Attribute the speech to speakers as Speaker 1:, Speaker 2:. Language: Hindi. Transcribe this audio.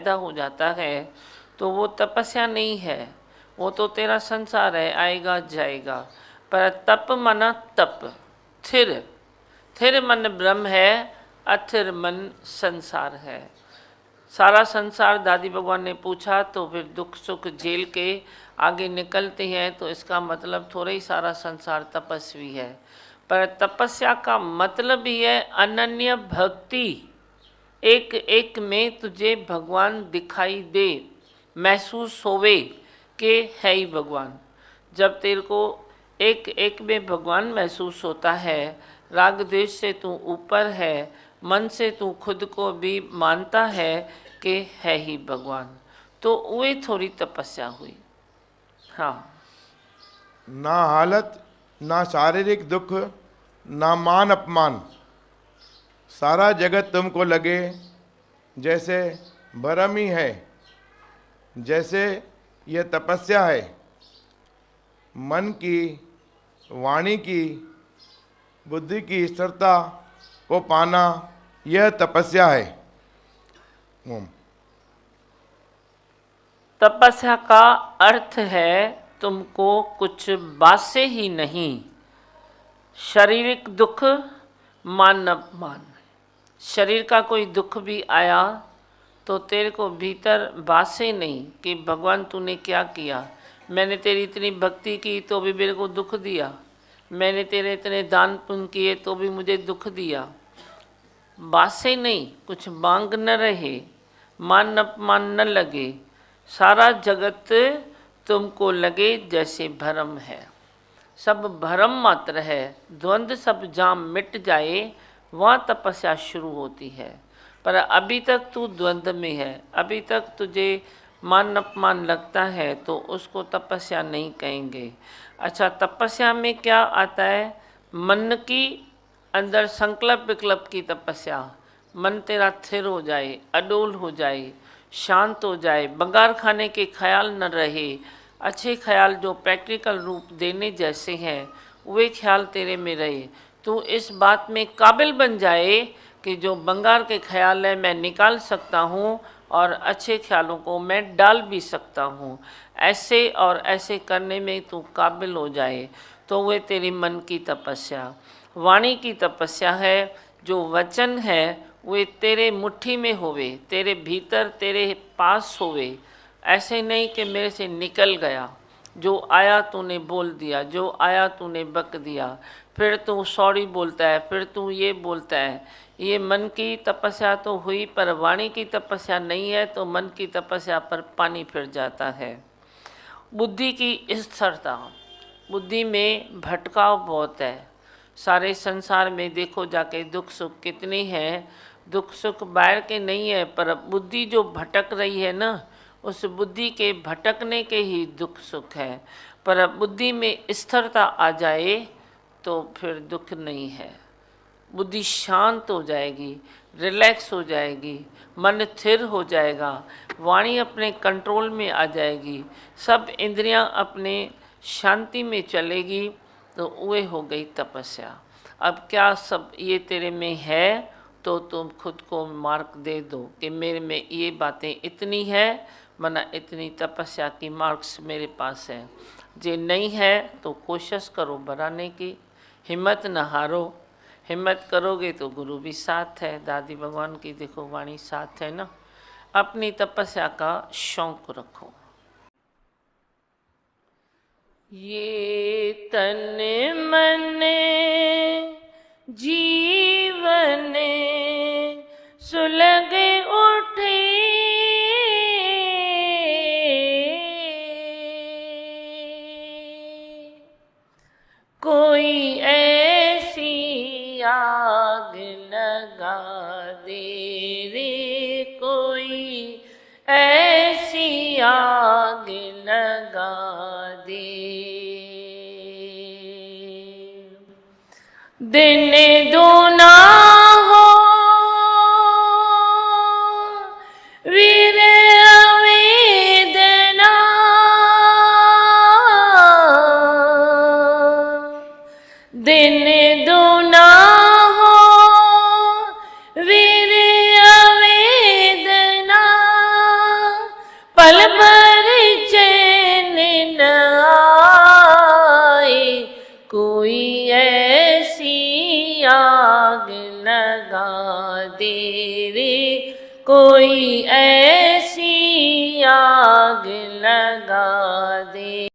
Speaker 1: पैदा हो जाता है तो वो तपस्या नहीं है, वो तो तेरा संसार है, आएगा जाएगा। पर तप माना तप, थिर, थिर मन ब्रह्म है, अथिर मन संसार है। सारा संसार दादी भगवान ने पूछा तो फिर दुख सुख झेल के आगे निकलते हैं, तो इसका मतलब थोड़ा ही सारा संसार तपस्वी है। पर तपस्या का मतलब ही है अनन्य भक्ति। एक एक में तुझे भगवान दिखाई दे, महसूस होवे कि है ही भगवान। जब तेरे को एक एक में भगवान महसूस होता है, राग द्वेष से तू ऊपर है, मन से तू खुद को भी मानता है कि है ही भगवान, तो वही थोड़ी तपस्या हुई। हाँ,
Speaker 2: ना हालत, ना शारीरिक दुख, ना मान अपमान, सारा जगत तुमको लगे जैसे भरम ही है, जैसे यह तपस्या है। मन की, वाणी की, बुद्धि की स्थिरता को पाना यह तपस्या है।
Speaker 1: तपस्या का अर्थ है तुमको कुछ बासे ही नहीं, शारीरिक दुख, मान अपमान। शरीर का कोई दुख भी आया तो तेरे को भीतर बासे नहीं कि भगवान तूने क्या किया, मैंने तेरी इतनी भक्ति की तो भी मेरे को दुख दिया, मैंने तेरे इतने दान पुण्य किए तो भी मुझे दुख दिया। बासे नहीं, कुछ मांग न रहे, मान अपमान न लगे, सारा जगत तुमको लगे जैसे भ्रम है, सब भ्रम मात्र है। द्वंद्व सब जाम मिट जाए, वहाँ तपस्या शुरू होती है। पर अभी तक तू द्वंद्व में है, अभी तक तुझे मान अपमान लगता है, तो उसको तपस्या नहीं कहेंगे। अच्छा, तपस्या में क्या आता है? मन की अंदर संकल्प विकल्प की तपस्या। मन तेरा स्थिर हो जाए, अडोल हो जाए, शांत हो जाए, बंगार खाने के ख्याल न रहे, अच्छे ख्याल जो प्रैक्टिकल रूप देने जैसे हैं वे ख्याल तेरे में रहे। तू इस बात में काबिल बन जाए कि जो बंगार के ख्याल है मैं निकाल सकता हूँ और अच्छे ख्यालों को मैं डाल भी सकता हूँ। ऐसे और ऐसे करने में तू काबिल हो जाए तो वे तेरी मन की तपस्या। वाणी की तपस्या है, जो वचन है वे तेरे मुट्ठी में होवे, तेरे भीतर तेरे पास होवे। ऐसे नहीं कि मेरे से निकल गया, जो आया तूने बोल दिया, जो आया तूने बक दिया, फिर तू सॉरी बोलता है, फिर तू ये बोलता है। ये मन की तपस्या तो हुई, पर वाणी की तपस्या नहीं है, तो मन की तपस्या पर पानी फिर जाता है। बुद्धि की स्थिरता, बुद्धि में भटकाव बहुत है। सारे संसार में देखो जाके दुख सुख कितने हैं, दुख सुख बाहर के नहीं है, पर बुद्धि जो भटक रही है ना, उस बुद्धि के भटकने के ही दुख सुख है। पर बुद्धि में स्थिरता आ जाए तो फिर दुख नहीं है। बुद्धि शांत हो जाएगी, रिलैक्स हो जाएगी, मन स्थिर हो जाएगा, वाणी अपने कंट्रोल में आ जाएगी, सब इंद्रियां अपने शांति में चलेगी, तो वे हो गई तपस्या। अब क्या सब ये तेरे में है तो तुम खुद को मार्क दे दो कि मेरे में ये बातें इतनी है, मना इतनी तपस्या की मार्क्स मेरे पास है। जे नहीं है तो कोशिश करो बढ़ाने की, हिम्मत न हारो। हिम्मत करोगे तो गुरु भी साथ है, दादी भगवान की देखो वाणी साथ है ना। अपनी तपस्या का शौक रखो। ये तन मन जीवन सुलग उठे, कोई ऐसी आग लगा दे रे, कोई ऐसी आग लगा दे। दिन दूना हो वीर अवेदना, दिन दूना हो वीर अवेदना, पल भर चैन न आए, कोई ऐसी आग लगा दे रे, कोई ऐसी आग लगा दे।